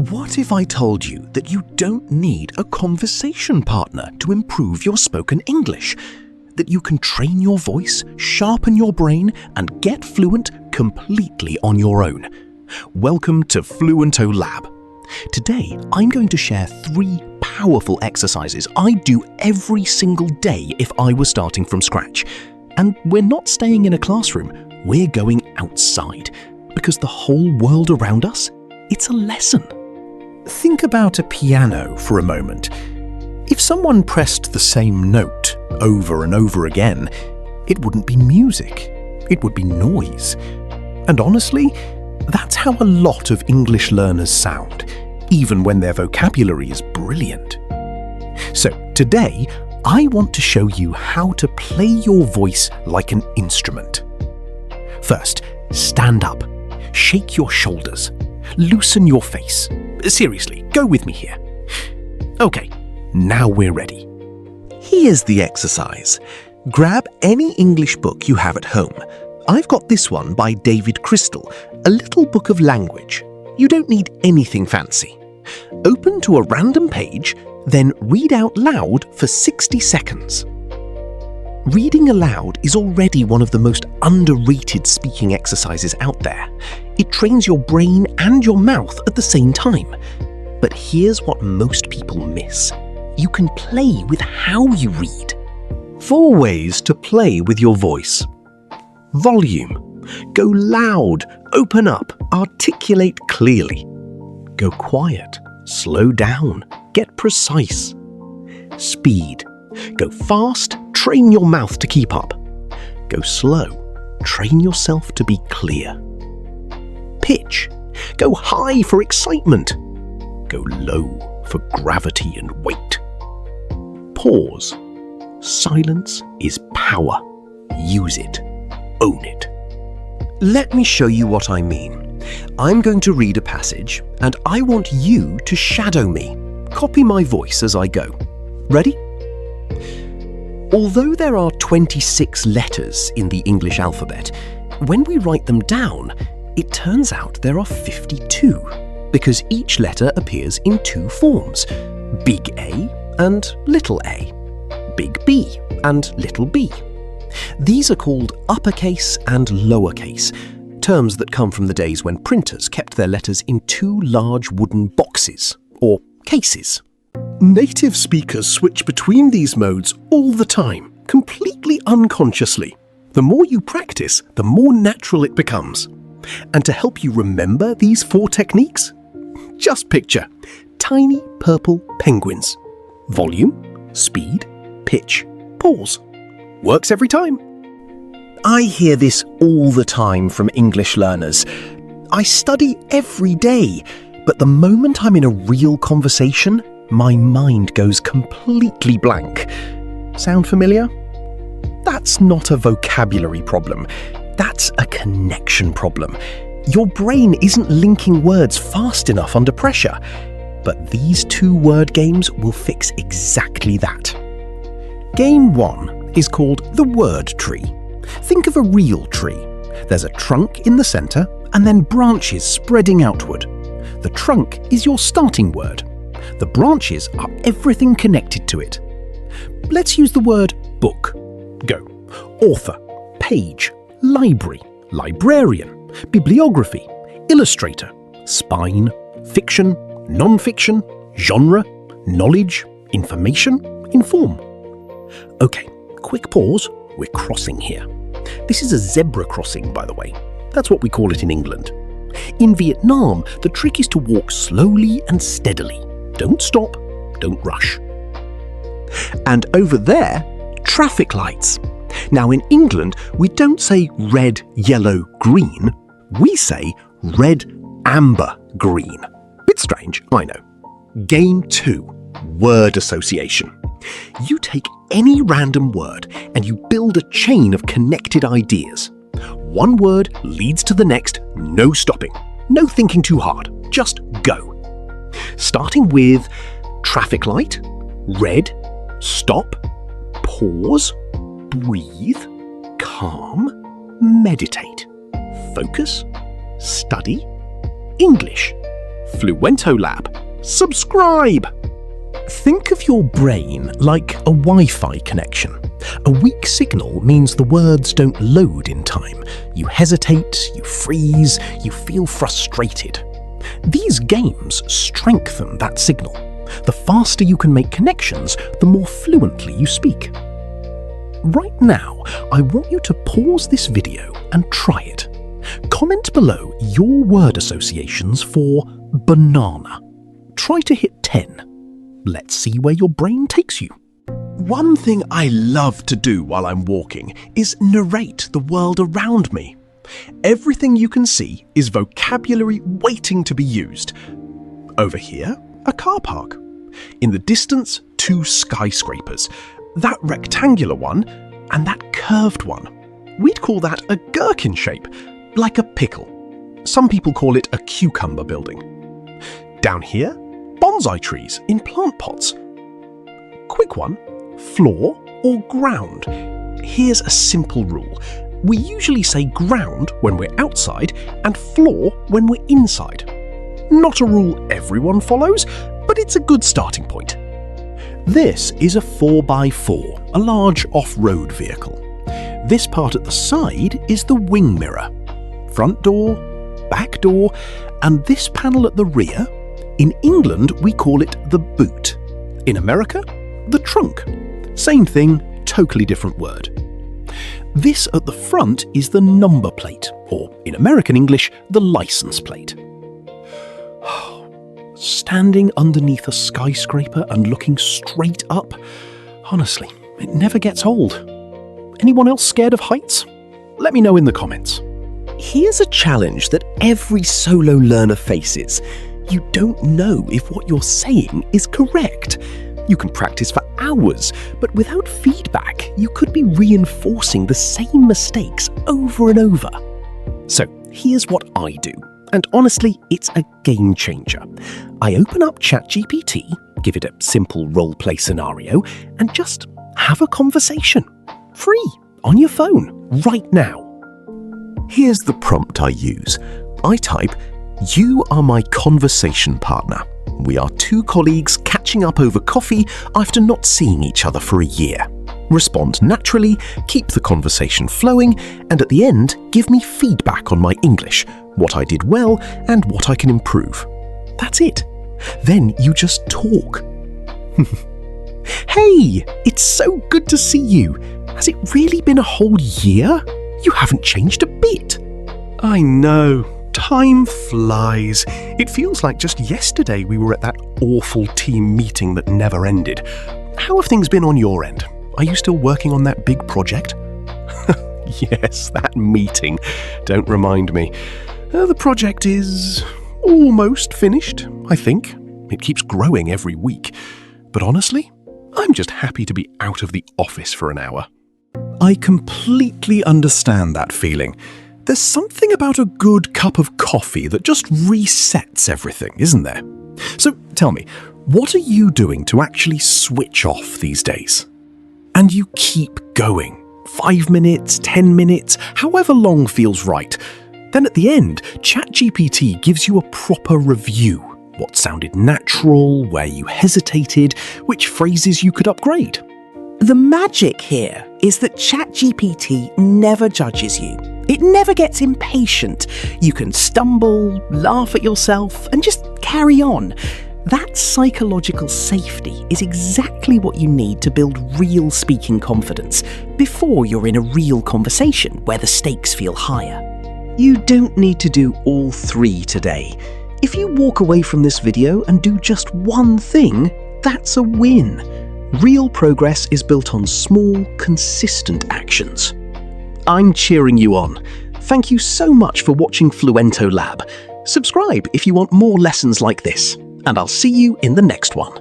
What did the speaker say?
What if I told you that you don't need a conversation partner to improve your spoken English? That you can train your voice, sharpen your brain, and get fluent completely on your own? Welcome to FluentoLab. Today, I'm going to share 3 powerful exercises I'd do every single day if I were starting from scratch. And we're not staying in a classroom, we're going outside. Because the whole world around us, it's a lesson. Think about a piano for a moment. If someone pressed the same note over and over again, it wouldn't be music, it would be noise. And honestly, that's how a lot of English learners sound, even when their vocabulary is brilliant. So today, I want to show you how to play your voice like an instrument. First, stand up, shake your shoulders, loosen your face. Seriously, go with me here. Okay, now we're ready. Here's the exercise. Grab any English book you have at home. I've got this one by David Crystal, a little book of language. You don't need anything fancy. Open to a random page, then read out loud for 60 seconds. Reading aloud is already one of the most underrated speaking exercises out there. It trains your brain and your mouth at the same time. But here's what most people miss. You can play with how you read. 4 ways to play with your voice. Volume. Go loud, open up, articulate clearly. Go quiet, slow down, get precise. Speed. Go fast, train your mouth to keep up. Go slow, train yourself to be clear. Pitch. Go high for excitement. Go low for gravity and weight. Pause. Silence is power. Use it. Own it. Let me show you what I mean. I'm going to read a passage, and I want you to shadow me. Copy my voice as I go. Ready? Although there are 26 letters in the English alphabet, when we write them down, it turns out there are 52, because each letter appears in 2 forms, big A and little a, big B and little b. These are called uppercase and lowercase, terms that come from the days when printers kept their letters in 2 large wooden boxes, or cases. Native speakers switch between these modes all the time, completely unconsciously. The more you practice, the more natural it becomes. And to help you remember these 4 techniques, just picture tiny purple penguins. Volume, speed, pitch, pause. Works every time. I hear this all the time from English learners. I study every day, but the moment I'm in a real conversation, my mind goes completely blank. Sound familiar? That's not a vocabulary problem. That's a connection problem. Your brain isn't linking words fast enough under pressure. But these 2 word games will fix exactly that. Game 1 is called the word tree. Think of a real tree. There's a trunk in the center and then branches spreading outward. The trunk is your starting word. The branches are everything connected to it. Let's use the word book. Go. Author, page, library, librarian, bibliography, illustrator, spine, fiction, non-fiction, genre, knowledge, information, inform. Okay, quick pause. We're crossing here. This is a zebra crossing, by the way. That's what we call it in England. In Vietnam, the trick is to walk slowly and steadily. Don't stop, don't rush. And over there, traffic lights. Now in England, we don't say red, yellow, green. We say red, amber, green. Bit strange, I know. Game 2, word association. You take any random word and you build a chain of connected ideas. One word leads to the next, no stopping. No thinking too hard, just go. Starting with traffic light, red, stop, pause, breathe, calm, meditate, focus, study, English, FluentoLab. Subscribe! Think of your brain like a Wi-Fi connection. A weak signal means the words don't load in time. You hesitate, you freeze, you feel frustrated. These games strengthen that signal. The faster you can make connections, the more fluently you speak. Right now, I want you to pause this video and try it. Comment below your word associations for banana. Try to hit 10. Let's see where your brain takes you. One thing I love to do while I'm walking is narrate the world around me. Everything you can see is vocabulary waiting to be used. Over here, a car park. In the distance, 2 skyscrapers. That rectangular one and that curved one. We'd call that a gherkin shape, like a pickle. Some people call it a cucumber building. Down here, bonsai trees in plant pots. Quick one, floor or ground. Here's a simple rule. We usually say ground when we're outside and floor when we're inside. Not a rule everyone follows, but it's a good starting point. This is a 4x4, a large off-road vehicle. This part at the side is the wing mirror. Front door, back door, and this panel at the rear, in England we call it the boot. In America, the trunk. Same thing, totally different word. This at the front is the number plate, or in American English, the license plate. Standing underneath a skyscraper and looking straight up, honestly, it never gets old. Anyone else scared of heights? Let me know in the comments. Here's a challenge that every solo learner faces. You don't know if what you're saying is correct. You can practice for hours, but without feedback, you could be reinforcing the same mistakes over and over. So here's what I do. And honestly, it's a game changer. I open up ChatGPT, give it a simple roleplay scenario, and just have a conversation. Free, on your phone, right now. Here's the prompt I use. I type, "You are my conversation partner. We are 2 colleagues catching up over coffee after not seeing each other for a year. Respond naturally, keep the conversation flowing, and at the end, give me feedback on my English, what I did well and what I can improve." That's it. Then you just talk. Hey, it's so good to see you. Has it really been a whole year? You haven't changed a bit. I know. Time flies. It feels like just yesterday we were at that awful team meeting that never ended. How have things been on your end? Are you still working on that big project? Yes, that meeting. Don't remind me. The project is almost finished, I think. It keeps growing every week. But honestly, I'm just happy to be out of the office for an hour. I completely understand that feeling. There's something about a good cup of coffee that just resets everything, isn't there? So tell me, what are you doing to actually switch off these days? And you keep going. 5 minutes, 10 minutes, however long feels right. Then at the end, ChatGPT gives you a proper review. What sounded natural, where you hesitated, which phrases you could upgrade. The magic here is that ChatGPT never judges you. It never gets impatient. You can stumble, laugh at yourself, and just carry on. That psychological safety is exactly what you need to build real speaking confidence before you're in a real conversation where the stakes feel higher. You don't need to do all 3 today. If you walk away from this video and do just one thing, that's a win. Real progress is built on small, consistent actions. I'm cheering you on. Thank you so much for watching FluentoLab. Subscribe if you want more lessons like this, and I'll see you in the next one.